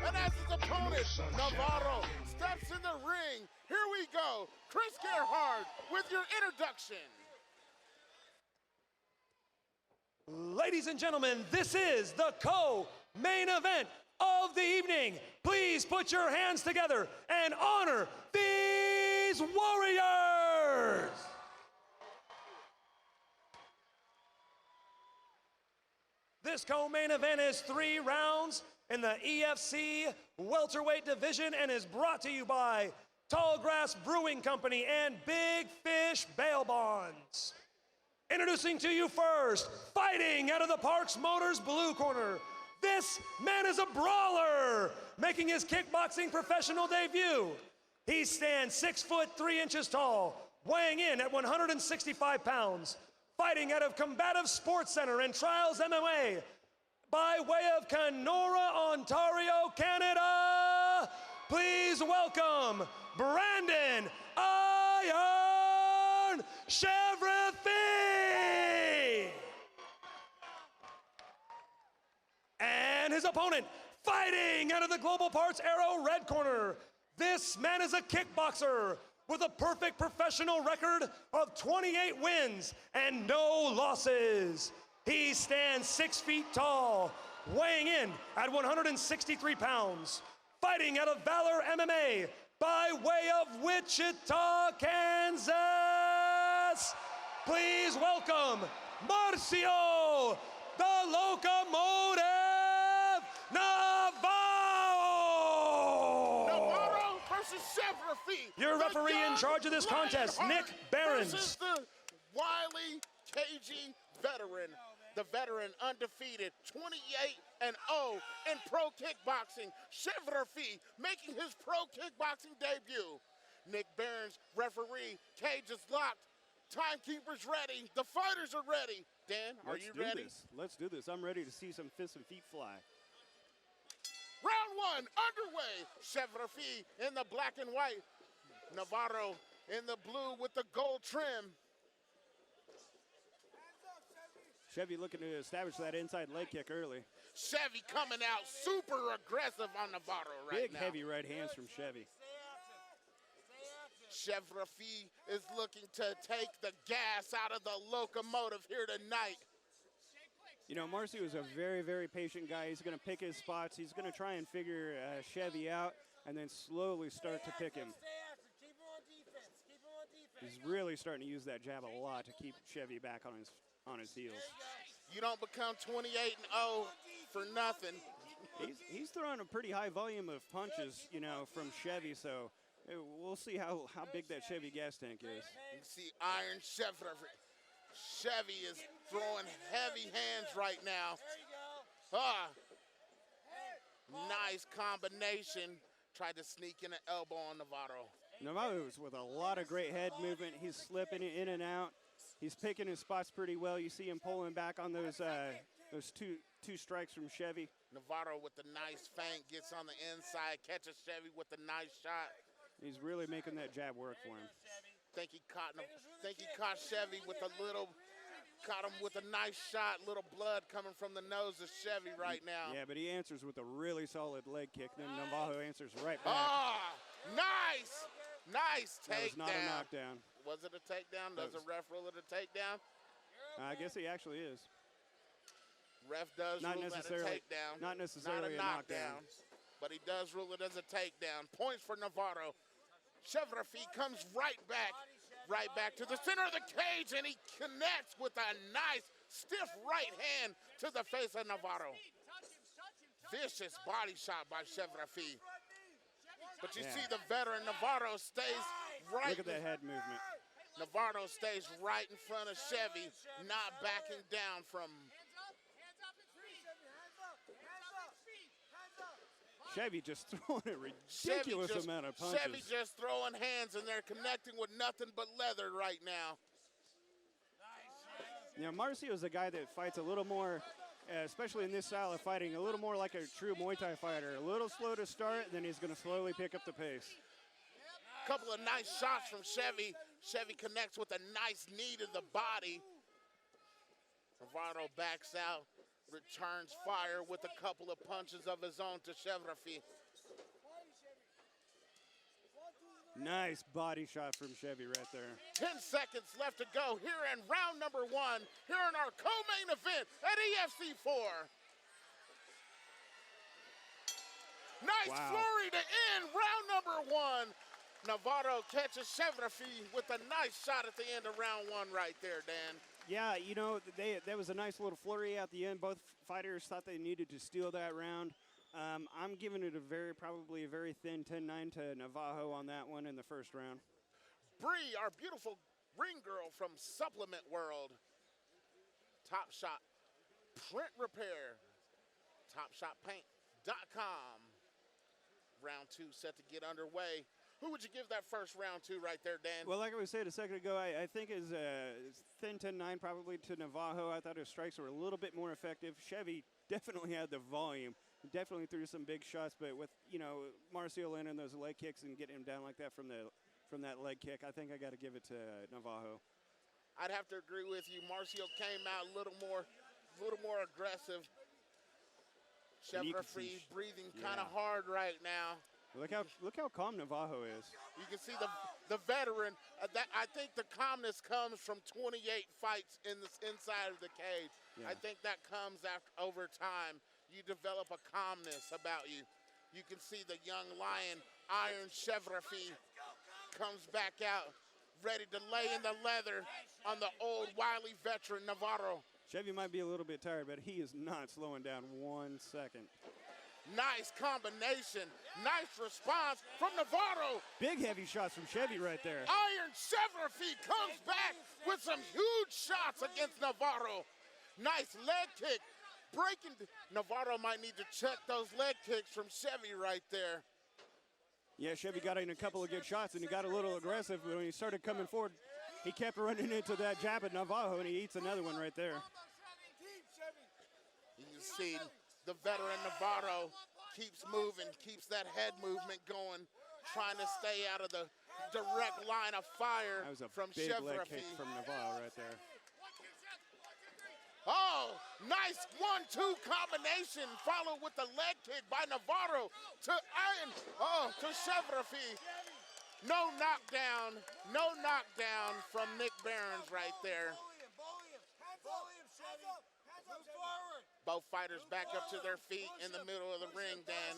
And as his opponent, Navarro, steps in the ring. Here we go. Chris Gerhard with your introduction. Ladies and gentlemen, this is the co-main event of the evening. Please put your hands together and honor these warriors. This co-main event is 3 rounds in the EFC welterweight division and is brought to you by Tallgrass Brewing Company and Big Fish Bail Bonds. Introducing to you first, fighting out of the Parks Motors blue corner. This man is a brawler, making his kickboxing professional debut. He stands 6 foot 3 inches tall, weighing in at 165 pounds. Fighting out of Combative Sports Center and Trials MMA, by way of Kenora, Ontario, Canada, please welcome Brandon Iron Chevrefils! And his opponent, fighting out of the Global Parts Aero red corner. This man is a kickboxer with a perfect professional record of 28 wins and no losses. He stands 6 feet tall, weighing in at 163 pounds. Fighting out of Valor MMA, by way of Wichita, Kansas, please welcome Marcio, the Locomotive Navarro! Navarro versus Chevrefils. Your referee in charge of this contest, Nick Behrens. Versus the wily, cagey veteran. The veteran undefeated, 28-0 in pro kickboxing. Chevrefils making his pro kickboxing debut. Nick Behrens, referee. Cage is locked. Timekeeper's ready. The fighters are ready. Dan, are you ready? Let's do this. I'm ready to see some fists and feet fly. Round 1 underway. Chevrefils in the black and white. Navarro in the blue with the gold trim. Chevy looking to establish that inside leg kick early. Chevy coming out super aggressive on Navarro right Big, now. heavy right hands from Chevy. Chevrefils is looking to take the gas out of the locomotive here tonight. You know, Marcio is a very, very patient guy. He's going to pick his spots. He's going to try and figure Chevy out and then slowly start to pick him. He's really starting to use that jab a lot to keep Chevy back on his heels. You don't become 28-0 for nothing. He's throwing a pretty high volume of punches, you know, from Chevy, so we'll see how big that Chevy gas tank is. You can see Iron Chevrefils. Chevy is throwing heavy hands right now. Nice combination. Tried to sneak in an elbow on Navarro. Navarro's with a lot of great head movement. He's slipping in and out. He's picking his spots pretty well. You see him pulling back on those two strikes from Chevy. Navarro with the nice feint gets on the inside, catches Chevy with a nice shot. He's really making that jab work for him. Think he caught Chevy with caught him with a nice shot. Little blood coming from the nose of Chevy right now. Yeah, but he answers with a really solid leg kick. Then Navarro answers right back. Nice takedown. That was not a knockdown. Was it a takedown? Does the ref rule it a takedown? I guess he actually is. Ref does rule it a takedown. Not necessarily a knockdown. But he does rule it as a takedown. Points for Navarro. Chevrefils comes right back to the center of the cage, and he connects with a nice, stiff right hand to the face of Navarro. Vicious body shot by Chevrefils. But you see the veteran Navarro stays right. Look at that head movement. Navarro stays right in front of Chevy, not backing down from. Chevy just throwing a ridiculous amount of punches. Chevy just throwing hands, and they're connecting with nothing but leather right now. You know, Marcio is a guy that fights a little more, especially in this style of fighting, a little more like a true Muay Thai fighter. A little slow to start, then he's going to slowly pick up the pace. Couple of nice shots from Chevy. Chevy connects with a nice knee to the body. Navarro backs out. returns fire with a couple of punches of his own to Chevrefils. Nice body shot from Chevy right there. 10 seconds left to go here in round number 1, here in our co-main event at EFC4. Nice flurry to end round number 1. Navarro catches Chevrefils with a nice shot at the end of round 1 right there, Dan. Yeah, you know, that was a nice little flurry at the end. Both fighters thought they needed to steal that round. I'm giving it probably a very thin 10-9 to Navarro on that one in the first round. Bree, our beautiful ring girl from Supplement World. Top Shot Print Repair. TopShotPaint.com. Round 2 set to get underway. Who would you give that first round to right there, Dan? Well, like I was saying a second ago, I think it's thin 10-9 probably to Navarro. I thought his strikes were a little bit more effective. Chevy definitely had the volume. He definitely threw some big shots, but with, you know, Marcio landing those leg kicks and getting him down like that from that leg kick, I think I got to give it to Navarro. I'd have to agree with you. Marcio came out a little more aggressive. Chevrefils breathing kind of hard right now. Look how calm Navarro is. You can see the veteran. I think the calmness comes from 28 fights inside of the cage. Yeah. I think that comes over time. You develop a calmness about you. You can see the young lion, Iron Chevrefils, comes back out, ready to lay in the leather on the old wily veteran Navarro. Chevy might be a little bit tired, but he is not slowing down 1 second. Nice combination. Nice response from Navarro. Big heavy shots from Chevy right there. Iron Chevrefils comes back with some huge shots against Navarro. Nice leg kick. Breaking. Navarro might need to check those leg kicks from Chevy right there. Yeah, Chevy got in a couple of good shots, and he got a little aggressive. But when he started coming forward, he kept running into that jab at Navarro, and he eats another one right there. You can see the veteran Navarro keeps moving, keeps that head movement going, trying to stay out of the direct line of fire from Chevrefils. That was a big leg kick from Navarro right there. Oh, nice 1-2 combination, followed with the leg kick by Navarro to Chevrefils. No knockdown from Nick Barons right there. Both fighters back up to their feet in the middle of the ring, Dan.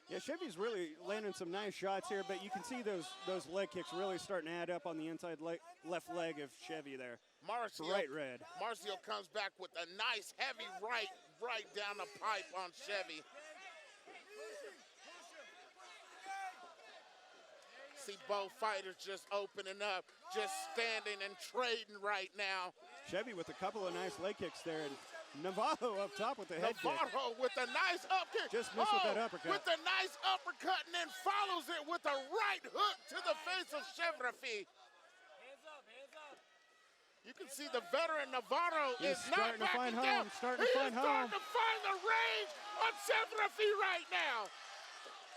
Yeah, Chevy's really landing some nice shots here, but you can see those leg kicks really starting to add up on the inside left leg of Chevy there. Marcio comes back with a nice heavy right down the pipe on Chevy. See both fighters just opening up, just standing and trading right now. Chevy with a couple of nice leg kicks there, and Navarro up top with the head kick. Navarro with a nice up kick. Just missed with that uppercut. With a nice uppercut, and then follows it with a right hook to the face of Chevrefils. Hands up. You can see the veteran Navarro is not backing down. Starting to find the range on Chevrefils right now.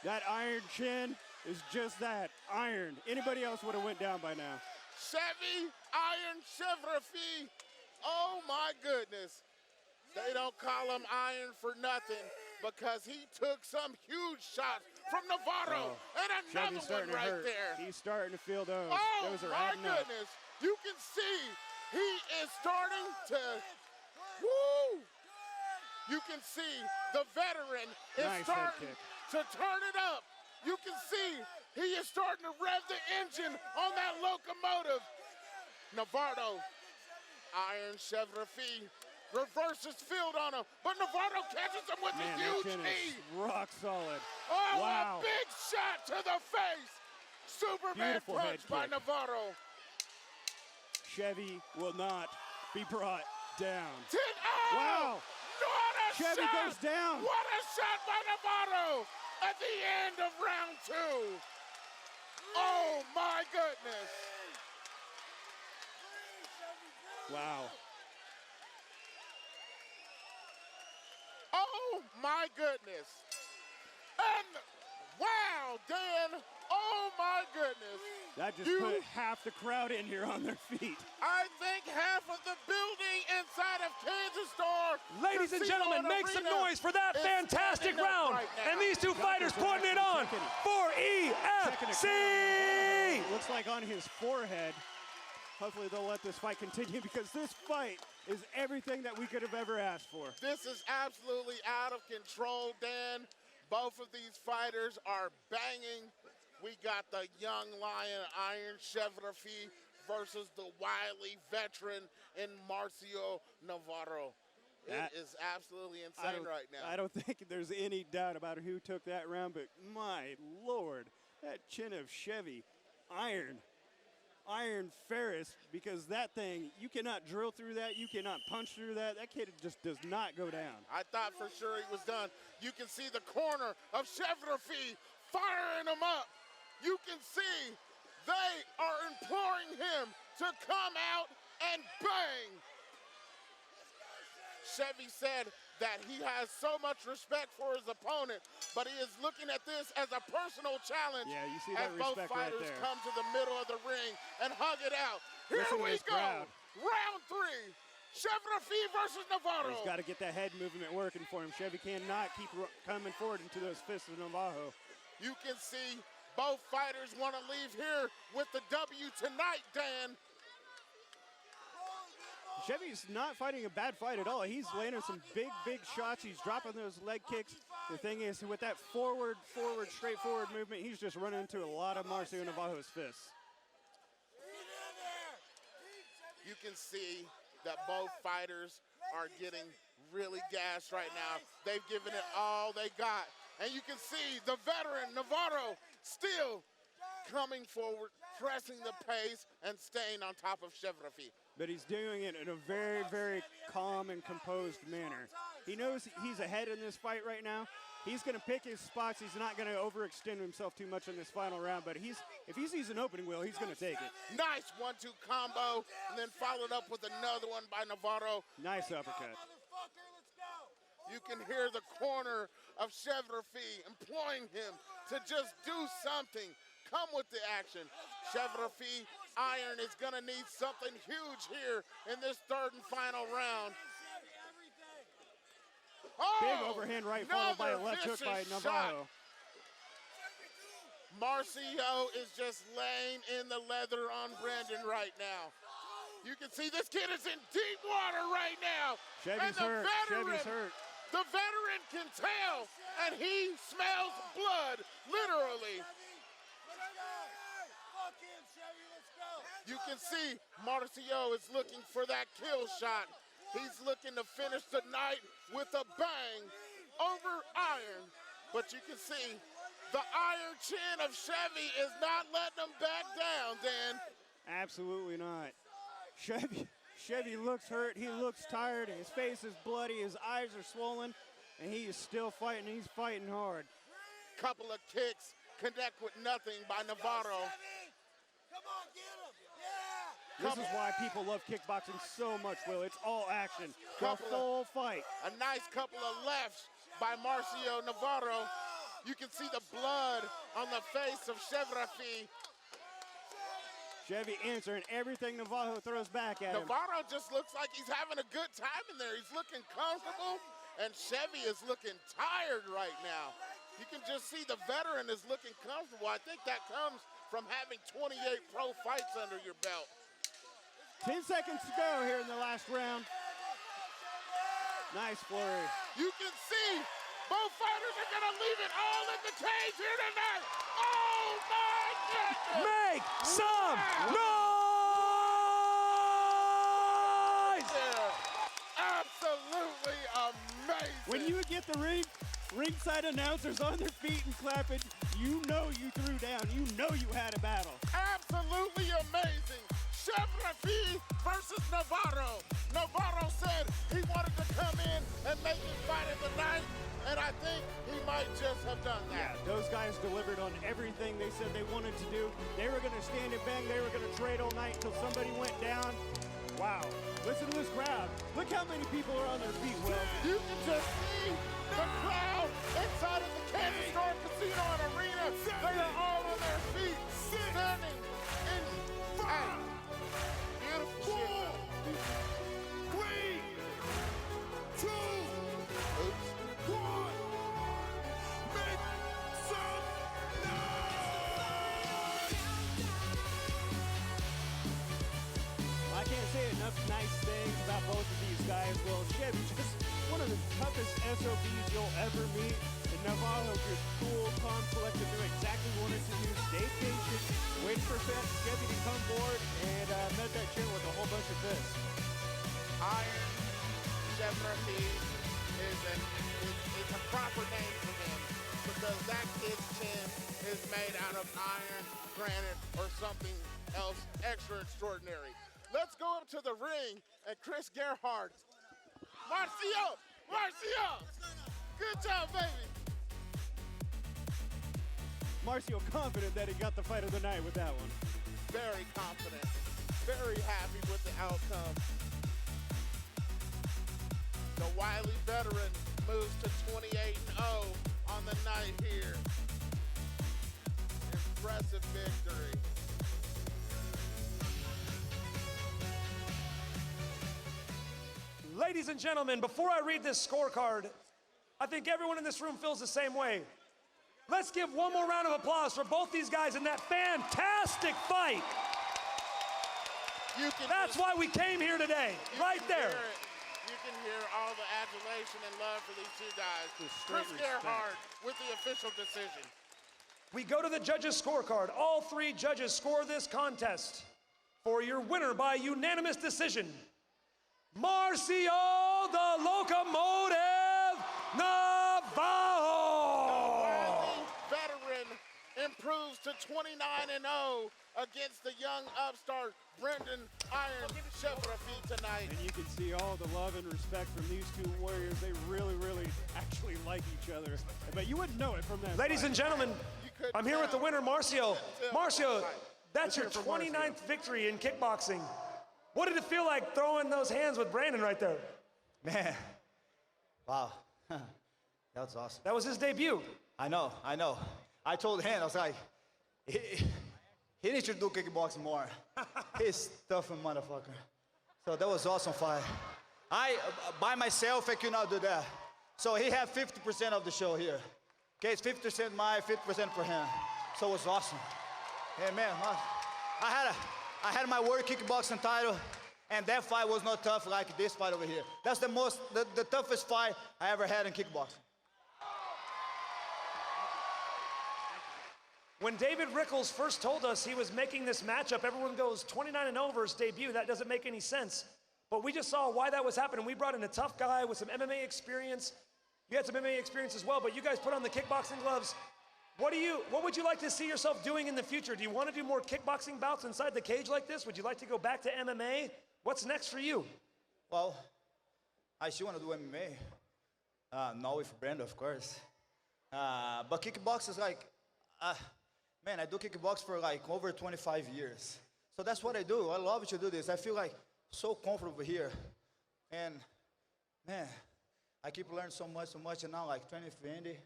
That iron chin is just that, iron. Anybody else would have went down by now. Chevy, Iron Chevrefils. Oh my goodness. They don't call him Iron for nothing because he took some huge shots from Navarro and another one right there. He's starting to feel those. Oh those are my goodness. You can see he is starting to, woo! You can see the veteran is starting to turn it up. You can see he is starting to rev the engine on that locomotive. Navarro, Iron Chevrefils, reverses field on him, but Navarro catches him with a huge knee. Rock solid. Oh, wow. A big shot to the face. Superman punch by Navarro. Chevy will not be brought down. Wow. What a Chevy shot. Goes down. What a shot by Navarro at the end of round 2. Oh, my goodness. Wow. Oh, my goodness. And, wow, Dan, Oh my goodness. That just put half the crowd in here on their feet. I think half of the building inside of Kansas Store. Ladies and gentlemen, make some noise for that fantastic round. Right and these two fighters putting it on for EFC. Looks like on his forehead. Hopefully they'll let this fight continue because this fight is everything that we could have ever asked for. This is absolutely out of control, Dan. Both of these fighters are banging. We got the young lion Iron Chevrefils versus the wily veteran in Marcio Navarro. It is absolutely insane right now. I don't think there's any doubt about who took that round, but my Lord, that chin of Chevy, Iron Ferris, because that thing, you cannot drill through that, you cannot punch through that. That kid just does not go down. I thought for sure he was done. You can see the corner of Chevrefils firing him up. You can see they are imploring him to come out and bang. Chevy said that he has so much respect for his opponent, but he is looking at this as a personal challenge. Yeah, you see that as both respect right fighters there. come to the middle of the ring and hug it out. Here Listen to we this go. crowd. Round 3. Chevrefils versus Navarro. He's got to get that head movement working for him. Chevy cannot keep coming forward into those fists of Navarro. You can see both fighters want to leave here with the W tonight, Dan. Chevy's not fighting a bad fight at all. He's landing some big shots. He's dropping those leg kicks. The thing is, with that forward, straightforward movement, he's just running into a lot of Marcio Navarro's fists. You can see that both fighters are getting really gassed right now. They've given it all they got. And you can see the veteran, Navarro, still coming forward, pressing the pace, and staying on top of Chevrefils. But he's doing it in a very calm and composed manner. He knows he's ahead in this fight right now. He's going to pick his spots. He's not going to overextend himself too much in this final round, but if he sees an opening wheel, he's going to take it. Nice 1-2 combo, and then followed up with another one by Navarro. Nice uppercut. You can hear the corner of Chevrefils imploring him to just do something. Come with the action. Chevrefils Iron is going to need something huge here in this third and final round. Oh, big overhand right followed by a left hook by Navarro. Marcio is just laying in the leather on Brandon right now. You can see this kid is in deep water right now. Chevy's hurt. Chevy's hurt. The veteran can tell, and he smells blood, literally. You can see Marcio is looking for that kill shot. He's looking to finish the night with a bang over Iron. But you can see the iron chin of Chevy is not letting him back down, Dan. Absolutely not. Chevy looks hurt. He looks tired. His face is bloody. His eyes are swollen. And he is still fighting. He's fighting hard. Couple of kicks connect with nothing by Navarro. Come on, get him. Yeah. This is why people love kickboxing so much, Will. It's all action. The full fight. A nice couple of lefts by Marcio Navarro. You can see the blood on the face of Chevrefils. Chevy answering everything Navarro throws back at him. Navarro just looks like he's having a good time in there. He's looking comfortable, and Chevy is looking tired right now. You can just see the veteran is looking comfortable. I think that comes from having 28 pro fights under your belt. 10 seconds to go here in the last round. Nice flurry. You can see both fighters are going to leave it all in the cage here tonight. Oh, my goodness. Make some noise! Absolutely amazing. When you would get the ringside announcers on their feet and clapping, you know you threw down. You know you had a battle. Absolutely amazing. Chevrefils versus Navarro. Navarro said he wanted to come in and make it fight of the night, and I think he might just have done that. Yeah, those guys delivered on everything they said they wanted to do. They were going to stand and bang. They were going to trade all night until somebody went down. Wow. Listen to this crowd. Look how many people are on their feet, Will. You can just see the crowd inside of the Kansas Store Casino and Arena. They are all on their as well. Chevy, just one of the toughest SOBs you'll ever meet. And Navarro just cool, calm, collected, knew exactly what he wanted to do, stayed patient, waited for Chevy to come forward, and met that chin with a whole bunch of fists. Iron Chevrefils is a proper name for him because that kid's chin is made out of iron, granite, or something else extra extraordinary. Let's go up to the ring and Chris Gerhardt. Marcio! Good job, baby! Marcio confident that he got the fight of the night with that one. Very confident, very happy with the outcome. The wily veteran moves to 28-0 on the night here. Impressive victory. Ladies and gentlemen, before I read this scorecard, I think everyone in this room feels the same way. Let's give one more round of applause for both these guys in that fantastic fight. That's why we came here today, right there. You can hear all the adulation and love for these two guys. Chris Gerhardt with the official decision. We go to the judges' scorecard. All three judges score this contest. For your winner by unanimous decision, Marcio the Locomotive Navarro. The veteran improves to 29-0 against the young upstart Brendan Iron Chevrefils tonight. And you can see all the love and respect from these two warriors. They really actually like each other. But you wouldn't know it from that Ladies fight. and gentlemen, I'm here with the winner, Marcio. Marcio, that's your Let's hear it from 29th victory in kickboxing. What did it feel like throwing those hands with Brandon right there? Man, wow, that was awesome. That was his debut. I know. I told him, I was like, he needs to do kickboxing more. He's tough motherfucker. So that was awesome fight. By myself, I could not do that. So he had 50% of the show here. Okay, it's 50% mine, 50% for him. So it was awesome. Hey man, I had my world kickboxing title, and that fight was not tough like this fight over here. That's the toughest fight I ever had in kickboxing. When David Rickles first told us he was making this matchup, everyone goes 29-0 versus debut. That doesn't make any sense. But we just saw why that was happening. We brought in a tough guy with some MMA experience. You had some MMA experience as well, but you guys put on the kickboxing gloves. What would you like to see yourself doing in the future? Do you want to do more kickboxing bouts inside the cage like this? Would you like to go back to MMA? What's next for you? Well, I still want to do MMA. Not with Brandon, of course. But kickboxing is like, man, I do kickbox for like over 25 years. So that's what I do. I love to do this. I feel like so comfortable here. And man, I keep learning so much. And now like training with Andy,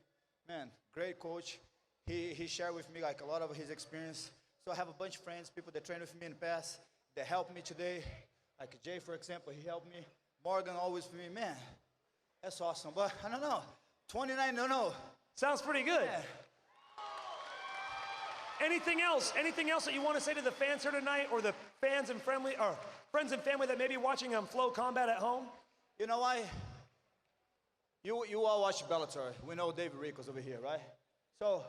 man, great coach. He shared with me like a lot of his experience. So I have a bunch of friends, people that trained with me in the past, that helped me today. Like Jay, for example, he helped me. Morgan always with me, man. That's awesome. But I don't know, 29-0. Sounds pretty good. Yeah. Anything else that you want to say to the fans here tonight, or the fans and friends and family that may be watching on Flow Combat at home? You know why? You all watch Bellator. We know David Rickles over here, right? So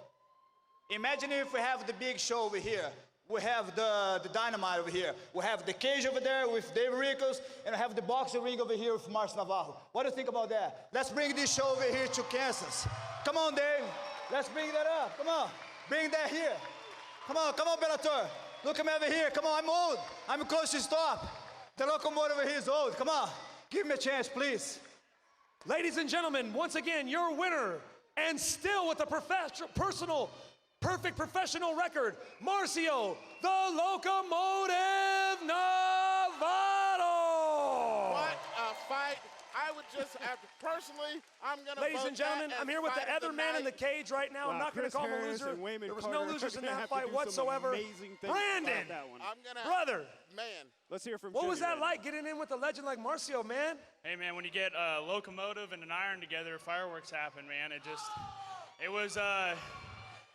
imagine if we have the big show over here. We have the Dynamite over here. We have the cage over there with David Rickles, and I have the boxing ring over here with Marcio Navarro. What do you think about that? Let's bring this show over here to Kansas. Come on, Dave. Let's bring that up. Come on. Bring that here. Come on, Bellator. Look at me over here. Come on, I'm old. I'm close to stop. The locomotive over here is old. Come on. Give me a chance, please. Ladies and gentlemen, once again, your winner, and still with a perfect professional record, Marcio the Locomotive Navarro. What a fight. I would just have, personally, I'm going to Ladies and gentlemen, I'm here with the other man in the cage right now. Wow, I'm not going to call him a loser. There was no losers in that fight whatsoever. Brandon, brother, man. Let's hear from what was that Jimmy. like getting in with a legend like Marcio, man? Hey man, when you get a locomotive and an iron together, fireworks happen, man.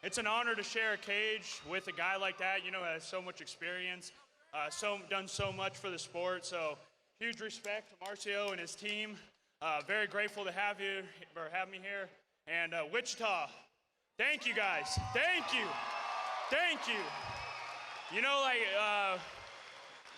It's an honor to share a cage with a guy like that, who has so much experience, done so much for the sport. So huge respect to Marcio and his team. Very grateful to have you, or have me here. And Wichita, thank you guys. Thank you. Thank you. You know, like,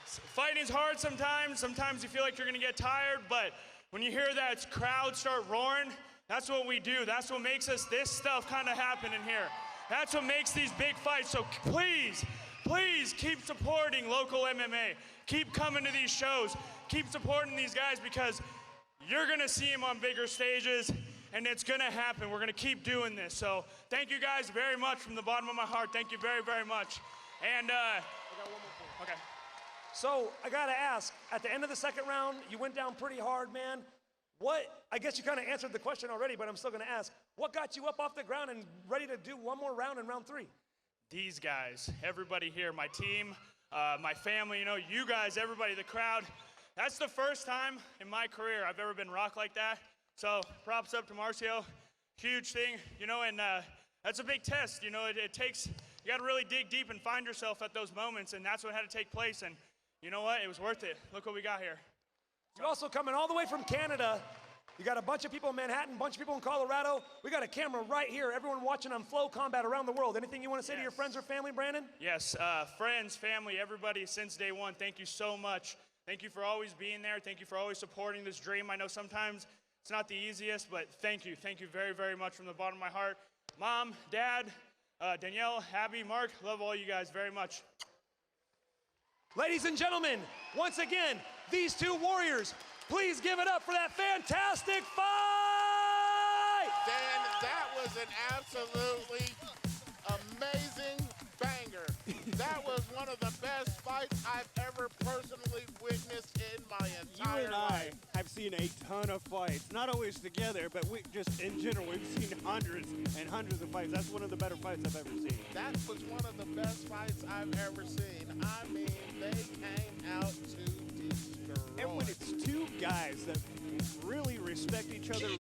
fighting's hard sometimes. Sometimes you feel like you're gonna get tired, but when you hear that crowd start roaring, that's what we do. That's what makes us this stuff kind of happen in here. That's what makes these big fights. So please, please keep supporting local MMA. Keep coming to these shows. Keep supporting these guys because you're gonna see them on bigger stages and it's gonna happen. We're gonna keep doing this. So thank you guys very much from the bottom of my heart. Thank you very, very much. And okay. So I gotta ask, at the end of the second round, you went down pretty hard, man. I guess you kind of answered the question already, but I'm still gonna ask, what got you up off the ground and ready to do one more round in round 3? These guys, everybody here, my team, my family, you know, you guys, everybody, the crowd. That's the first time in my career I've ever been rocked like that. So props up to Marcio, huge thing, you know, and that's a big test, you know, it takes, you gotta really dig deep and find yourself at those moments, and that's what had to take place, and you know what, it was worth it. Look what we got here. You're also coming all the way from Canada. You got a bunch of people in Manhattan, a bunch of people in Colorado. We got a camera right here, everyone watching on Flow Combat around the world. Anything you wanna say to your friends or family, Brandon? Yes, friends, family, everybody since day one, thank you so much. Thank you for always being there. Thank you for always supporting this dream. I know sometimes it's not the easiest, but thank you. Thank you very, very much from the bottom of my heart. Mom, Dad, Danielle, Abby, Mark, love all you guys very much. Ladies and gentlemen, once again, these two warriors, please give it up for that fantastic fight! Dan, that was an absolutely amazing banger. That was one of the best fights I've ever personally witnessed in my You entire and I life. have seen a ton of fights, not always together, but we just in general, we've seen hundreds and hundreds of fights. That's one of the better fights I've ever seen. That was one of the best fights I've ever seen. I mean, they came out to destroy. And when it's two guys that really respect each other,